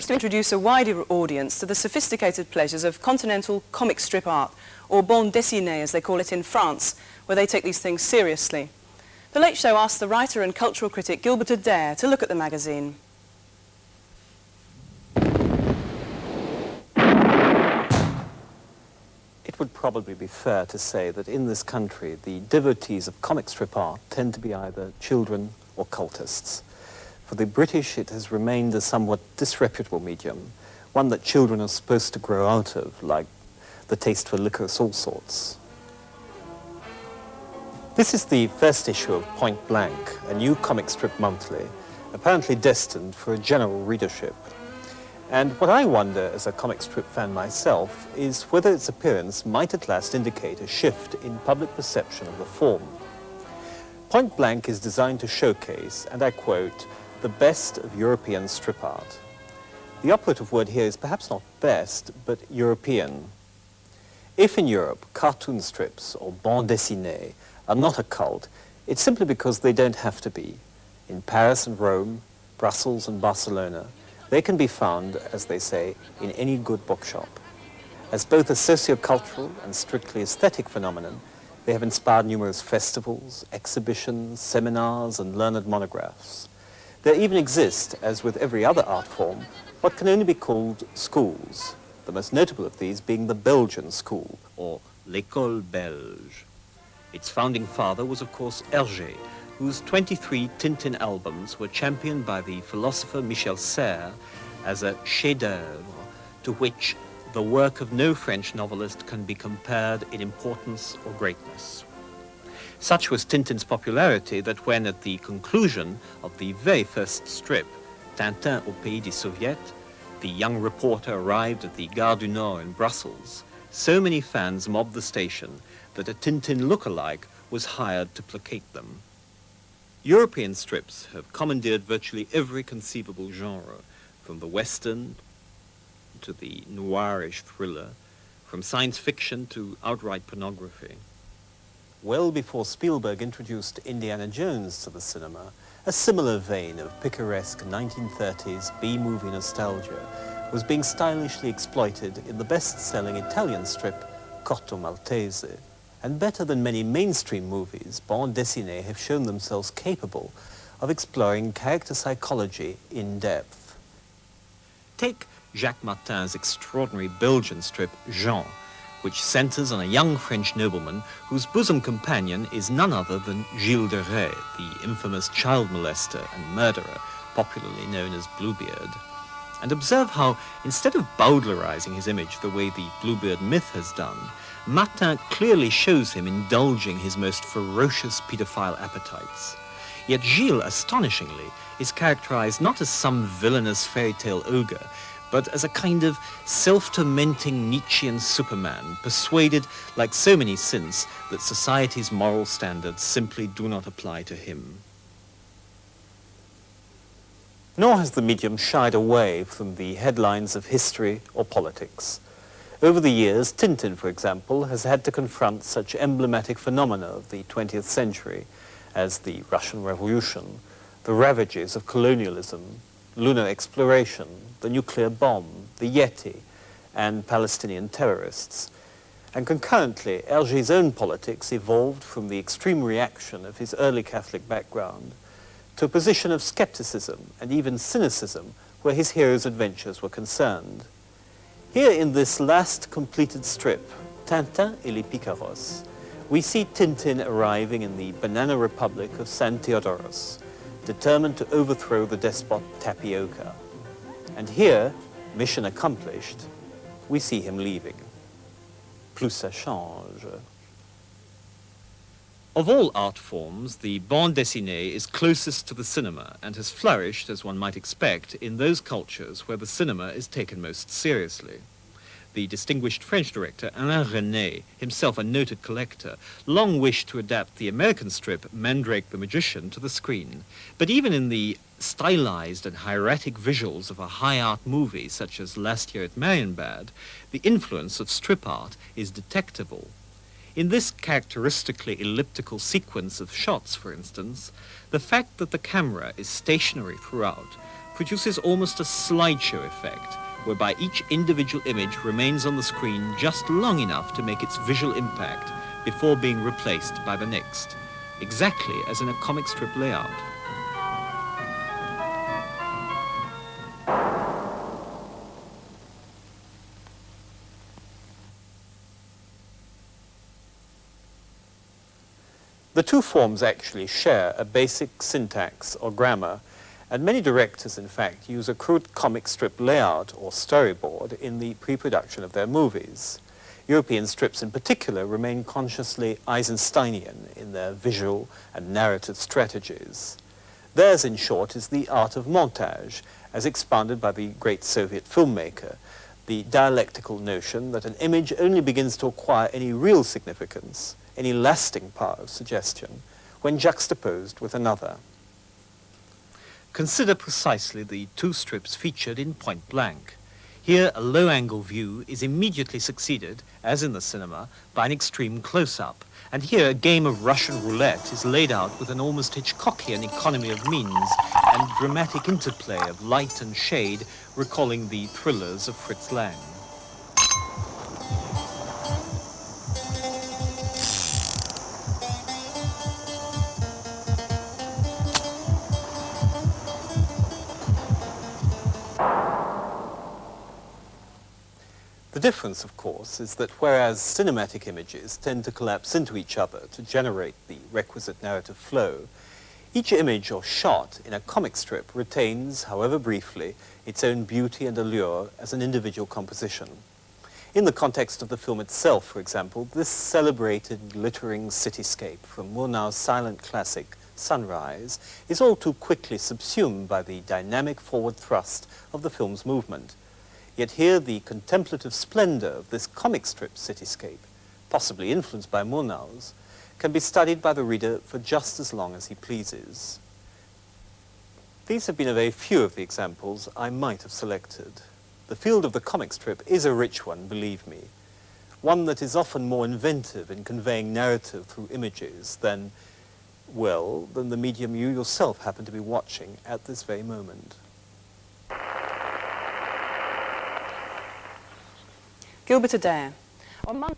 to introduce a wider audience to the sophisticated pleasures of continental comic strip art, or bande dessinée as they call it in France, where they take these things seriously. The Late Show asked the writer and cultural critic Gilbert Adair to look at the magazine. It would probably be fair to say that in this country, the devotees of comic strip art tend to be either children or cultists. For the British, it has remained a somewhat disreputable medium, one that children are supposed to grow out of, like the taste for licorice all sorts. This is the first issue of Point Blank, a new comic strip monthly, apparently destined for a general readership. And what I wonder, as a comic strip fan myself, is whether its appearance might at last indicate a shift in public perception of the form. Point Blank is designed to showcase, and I quote, the best of European strip art. The operative word here is perhaps not best, but European. If in Europe cartoon strips or bande dessinée are not a cult, it's simply because they don't have to be. In Paris and Rome, Brussels and Barcelona, they can be found, as they say, in any good bookshop. As both a socio-cultural and strictly aesthetic phenomenon, they have inspired numerous festivals, exhibitions, seminars, and learned monographs. There even exist, as with every other art form, what can only be called schools, the most notable of these being the Belgian school, or l'École Belge. Its founding father was, of course, Hergé, whose 23 Tintin albums were championed by the philosopher Michel Serres as a chef-d'œuvre to which the work of no French novelist can be compared in importance or greatness. Such was Tintin's popularity that when, at the conclusion of the very first strip, Tintin au Pays des Soviets, the young reporter arrived at the Gare du Nord in Brussels, so many fans mobbed the station that a Tintin look-alike was hired to placate them. European strips have commandeered virtually every conceivable genre, from the Western to the noirish thriller, from science fiction to outright pornography. Well before Spielberg introduced Indiana Jones to the cinema, a similar vein of picaresque 1930s B-movie nostalgia was being stylishly exploited in the best-selling Italian strip Corto Maltese. And better than many mainstream movies, bande dessinée have shown themselves capable of exploring character psychology in depth. Take Jacques Martin's extraordinary Belgian strip Jean, which centers on a young French nobleman whose bosom companion is none other than Gilbert Adair, the infamous child molester and murderer, popularly known as Bluebeard. And observe how, instead of bowdlerizing his image the way the Bluebeard myth has done, Martin clearly shows him indulging his most ferocious pedophile appetites. Yet Gilles, astonishingly, is characterized not as some villainous fairy tale ogre, but as a kind of self-tormenting Nietzschean Superman, persuaded, like so many since, that society's moral standards simply do not apply to him. Nor has the medium shied away from the headlines of history or politics. Over the years, Tintin, for example, has had to confront such emblematic phenomena of the 20th century as the Russian Revolution, the ravages of colonialism, lunar exploration, the nuclear bomb, the Yeti, and Palestinian terrorists. And concurrently, Hergé's own politics evolved from the extreme reaction of his early Catholic background to a position of skepticism and even cynicism where his hero's adventures were concerned. Here in this last completed strip, Tintin et les Picaros, we see Tintin arriving in the banana republic of San Theodoros, determined to overthrow the despot Tapioca. And here, mission accomplished, we see him leaving. Plus ça change. Of all art forms, the bande dessinée is closest to the cinema and has flourished, as one might expect, in those cultures where the cinema is taken most seriously. The distinguished French director Alain Resnais, himself a noted collector, long wished to adapt the American strip Mandrake the Magician to the screen. But even in the stylized and hieratic visuals of a high art movie such as Last Year at Marienbad, the influence of strip art is detectable. In this characteristically elliptical sequence of shots, for instance, the fact that the camera is stationary throughout produces almost a slideshow effect, whereby each individual image remains on the screen just long enough to make its visual impact before being replaced by the next, exactly as in a comic strip layout. The two forms actually share a basic syntax or grammar, and many directors, in fact, use a crude comic strip layout or storyboard in the pre-production of their movies. European strips in particular remain consciously Eisensteinian in their visual and narrative strategies. Theirs, in short, is the art of montage, as expounded by the great Soviet filmmaker, the dialectical notion that an image only begins to acquire any real significance, any lasting power of suggestion, when juxtaposed with another. Consider precisely the two strips featured in Point Blank. Here, a low-angle view is immediately succeeded, as in the cinema, by an extreme close-up. And here, a game of Russian roulette is laid out with an almost Hitchcockian economy of means and dramatic interplay of light and shade, recalling the thrillers of Fritz Lang. The difference, of course, is that whereas cinematic images tend to collapse into each other to generate the requisite narrative flow, each image or shot in a comic strip retains, however briefly, its own beauty and allure as an individual composition. In the context of the film itself, for example, this celebrated glittering cityscape from Murnau's silent classic Sunrise is all too quickly subsumed by the dynamic forward thrust of the film's movement. Yet here the contemplative splendor of this comic strip cityscape, possibly influenced by Murnau's, can be studied by the reader for just as long as he pleases. These have been a very few of the examples I might have selected. The field of the comic strip is a rich one, believe me, one that is often more inventive in conveying narrative through images than the medium you yourself happen to be watching at this very moment. Gilbert Adair. On Monday